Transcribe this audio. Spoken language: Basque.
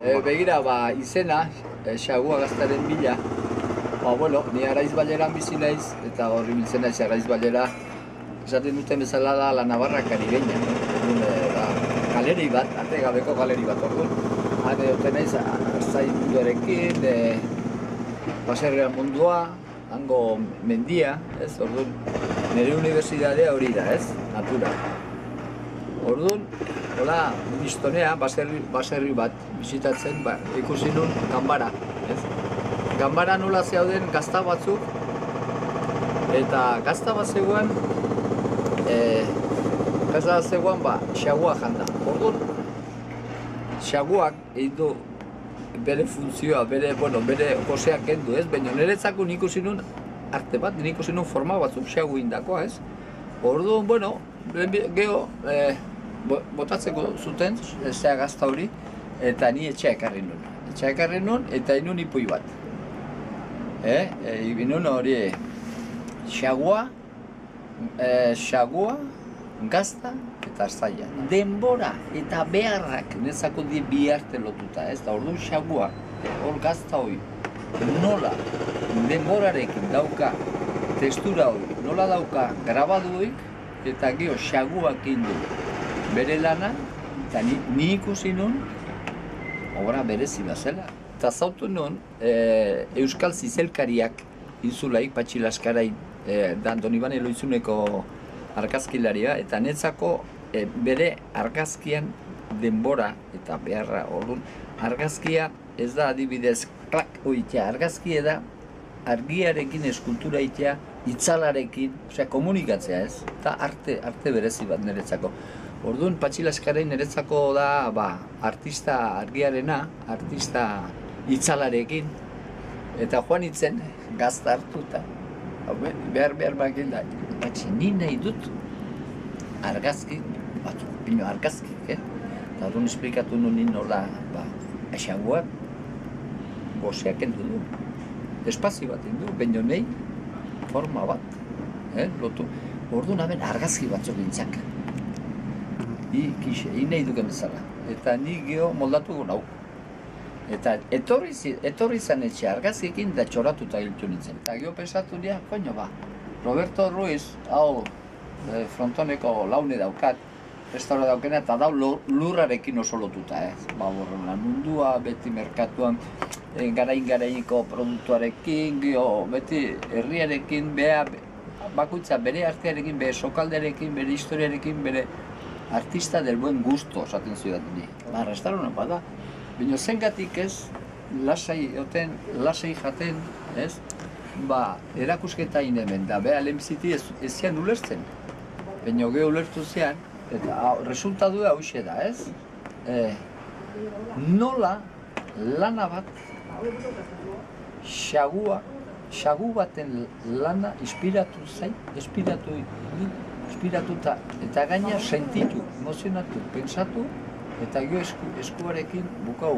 Begira, izena, Xagua Gaztaren bila, ni Araiz Baleran bizi naiz, eta horri biltzen naiz Araiz Balera, esaten duten bezala da La Navarra karibeña, galeri bat, arte gabeko galeri bat, orduan. Han egoten naiz, arzain munduarekin, baserrian mundua, hango mendia, orduan, nire unibertsitatea hori da, natura. Orduan, hola, Mistonea, baserri bat bisitatzen, ikusi nun ganbara. Ganbara nola zeuden gazta batzuk, eta gazta bat zegoen, Xagua janda. Orduan, Xaguak egin du bere funtzioa, bere joseak kendu, baina niretzako nik ikusi nun arte bat, nik ikusi nun forma batzuk Xagu indakoa, Orduan, geho, botatzeko zuten, zea gazta hori, eta ni etxea ekarri nun. Etxea ekarri nun, eta inun ipui bat. Ibinun hori, Xagua, gazta eta arzaia. Denbora eta beharrak nezako die bi arte lotuta, eta orduan Xagua, hor gazta hori, nola denborarekin dauka textura hori, nola dauka grabaduik, eta geho Xaguak indu bere lana, eta ni ikusi nun, obra berezi bazela. Eta zautu nun, Euskal Zizelkariak inzulaik, Patxi Laskarain, Donibane Loizuneko argazkilaria, eta netzako bere argazkian denbora eta beharra, orduan, argazkia ez da adibidez klak oitea, argazkia da argiarekin eskultura itea, itzalarekin, komunikatzea eta arte berezi bat niretzako. Orduan, Patxi Laskarain niretzako da artista argiarena, artista itzalarekin, eta joan itzen gazta hartuta, behar bakin da, Patxi, ni nahi dut argazki batzuk, pino argazki, eta orduan esplikatu nuen nola, Xaguak goseak endu du, espazio bat endu, baino nahi forma bat, lotu. Orduan hemen argazki batzuk gintzak. Nahi duken bezala. Eta ni geho moldatu nau. Eta etorri zan etxe argazkiekin da txoratuta hiltu nintzen. Eta geho pensatu nire, Roberto Ruiz, hau frontoneko laune daukat, restaura daukena, eta dau lurrarekin oso lotuta, lan mundua, beti merkatuan, garaineko produktuarekin, beti herriarekin, bakoitza bere artearekin, bere sokaldearekin, bere historiarekin, bere artista del buen gusto, esaten zidaten di. Restaurana bada, baina zengatik ez, lasai jaten, erakusketa hemen, da beha lehenbiziti ez zian ulertzen. Baina geho ulertu zian, eta resultadua hauxe da, nola lana bat, Xagu baten lana inspiratu zain, inspiratuta, eta gaina sentitu, emozionatu, pensatu, eta geho eskuarekin bukau,